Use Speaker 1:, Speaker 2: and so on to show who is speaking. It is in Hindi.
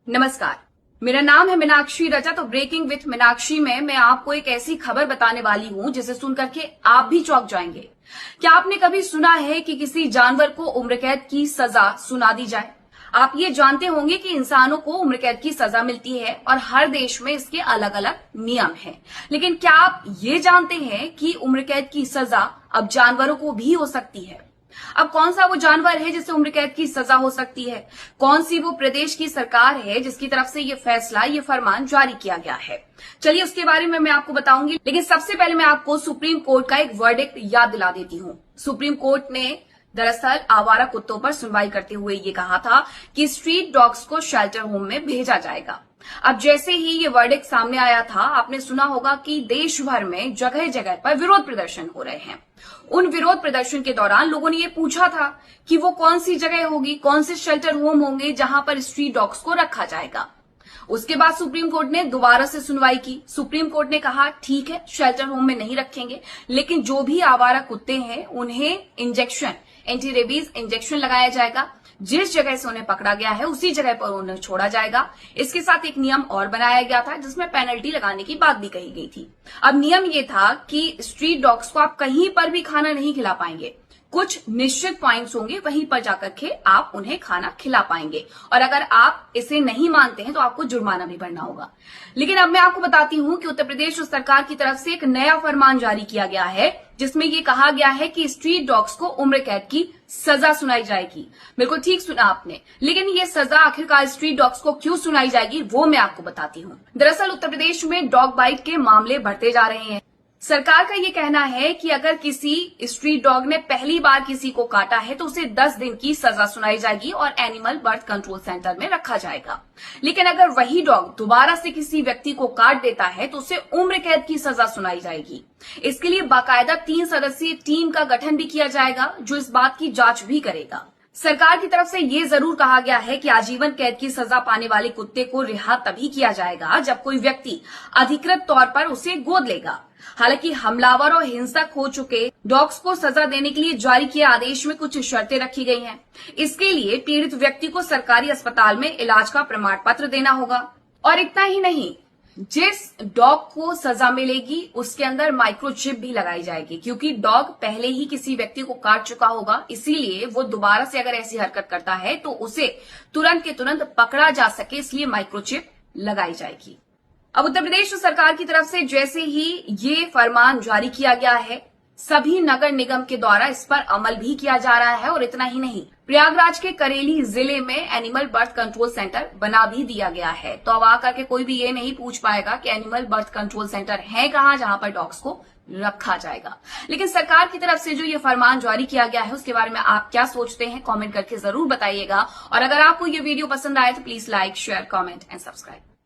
Speaker 1: नमस्कार, मेरा नाम है मीनाक्षी रजा। तो ब्रेकिंग विथ मीनाक्षी में मैं आपको एक ऐसी खबर बताने वाली हूं जिसे सुनकर के आप भी चौंक जाएंगे। क्या आपने कभी सुना है कि किसी जानवर को उम्र कैद की सजा सुना दी जाए? आप ये जानते होंगे कि इंसानों को उम्र कैद की सजा मिलती है और हर देश में इसके अलग अलग नियम हैं। लेकिन क्या आप ये जानते हैं कि उम्र कैद की सजा अब जानवरों को भी हो सकती है? अब कौन सा वो जानवर है जिसे उम्र कैद की सजा हो सकती है? कौन सी वो प्रदेश की सरकार है जिसकी तरफ से ये फैसला, ये फरमान जारी किया गया है? चलिए उसके बारे में मैं आपको बताऊंगी, लेकिन सबसे पहले मैं आपको सुप्रीम कोर्ट का एक वर्डिक्ट याद दिला देती हूँ। सुप्रीम कोर्ट ने दरअसल आवारा कुत्तों पर सुनवाई करते हुए ये कहा था कि स्ट्रीट डॉग्स को शेल्टर होम में भेजा जाएगा। अब जैसे ही ये वर्डिक्ट सामने आया था, आपने सुना होगा कि देश भर में जगह जगह पर विरोध प्रदर्शन हो रहे हैं। उन विरोध प्रदर्शन के दौरान लोगों ने ये पूछा था कि वो कौन सी जगह होगी, कौन से शेल्टर होम होंगे जहां पर स्ट्रीट डॉग्स को रखा जाएगा। उसके बाद सुप्रीम कोर्ट ने दोबारा से सुनवाई की। सुप्रीम कोर्ट ने कहा ठीक है, शेल्टर होम में नहीं रखेंगे, लेकिन जो भी आवारा कुत्ते हैं उन्हें इंजेक्शन, एंटी रेबीज इंजेक्शन लगाया जाएगा। जिस जगह से उन्हें पकड़ा गया है उसी जगह पर उन्हें छोड़ा जाएगा। इसके साथ एक नियम और बनाया गया था जिसमें पेनल्टी लगाने की बात भी कही गई थी। अब नियम ये था कि स्ट्रीट डॉग्स को आप कहीं पर भी खाना नहीं खिला पाएंगे। कुछ निश्चित पॉइंट्स होंगे, वहीं पर जाकर के आप उन्हें खाना खिला पाएंगे, और अगर आप इसे नहीं मानते हैं तो आपको जुर्माना भी भरना होगा। लेकिन अब मैं आपको बताती हूं कि उत्तर प्रदेश सरकार की तरफ से एक नया फरमान जारी किया गया है जिसमें ये कहा गया है कि स्ट्रीट डॉग्स को उम्र कैद की सजा सुनाई जाएगी। बिल्कुल ठीक सुना आपने, लेकिन ये सजा आखिरकार स्ट्रीट डॉग्स को क्यों सुनाई जाएगी वो मैं आपको बताती हूँ। दरअसल उत्तर प्रदेश में डॉग बाइट के मामले बढ़ते जा रहे हैं। सरकार का ये कहना है कि अगर किसी स्ट्रीट डॉग ने पहली बार किसी को काटा है तो उसे 10 दिन की सजा सुनाई जाएगी और एनिमल बर्थ कंट्रोल सेंटर में रखा जाएगा। लेकिन अगर वही डॉग दोबारा से किसी व्यक्ति को काट देता है तो उसे उम्र कैद की सजा सुनाई जाएगी। इसके लिए बाकायदा 3 सदस्यीय टीम का गठन भी किया जाएगा जो इस बात की जांच भी करेगा। सरकार की तरफ से ये जरूर कहा गया है कि आजीवन कैद की सजा पाने वाले कुत्ते को रिहा तभी किया जाएगा जब कोई व्यक्ति अधिकृत तौर पर उसे गोद लेगा। हालांकि हमलावर और हिंसक हो चुके डॉग्स को सजा देने के लिए जारी किए आदेश में कुछ शर्तें रखी गई हैं। इसके लिए पीड़ित व्यक्ति को सरकारी अस्पताल में इलाज का प्रमाण पत्र देना होगा। और इतना ही नहीं, जिस डॉग को सजा मिलेगी उसके अंदर माइक्रोचिप भी लगाई जाएगी, क्योंकि डॉग पहले ही किसी व्यक्ति को काट चुका होगा, इसीलिए वो दोबारा से अगर ऐसी हरकत करता है तो उसे तुरंत के तुरंत पकड़ा जा सके, इसलिए माइक्रोचिप लगाई जाएगी। अब उत्तर प्रदेश सरकार की तरफ से जैसे ही ये फरमान जारी किया गया है, सभी नगर निगम के द्वारा इस पर अमल भी किया जा रहा है। और इतना ही नहीं, प्रयागराज के करेली जिले में एनिमल बर्थ कंट्रोल सेंटर बना भी दिया गया है। तो अब आकर के कोई भी ये नहीं पूछ पाएगा कि एनिमल बर्थ कंट्रोल सेंटर है कहां जहां पर डॉग्स को रखा जाएगा। लेकिन सरकार की तरफ से जो ये फरमान जारी किया गया है उसके बारे में आप क्या सोचते हैं, कमेंट करके जरूर बताइएगा। और अगर आपको ये वीडियो पसंद आए तो please like, share, comment and subscribe.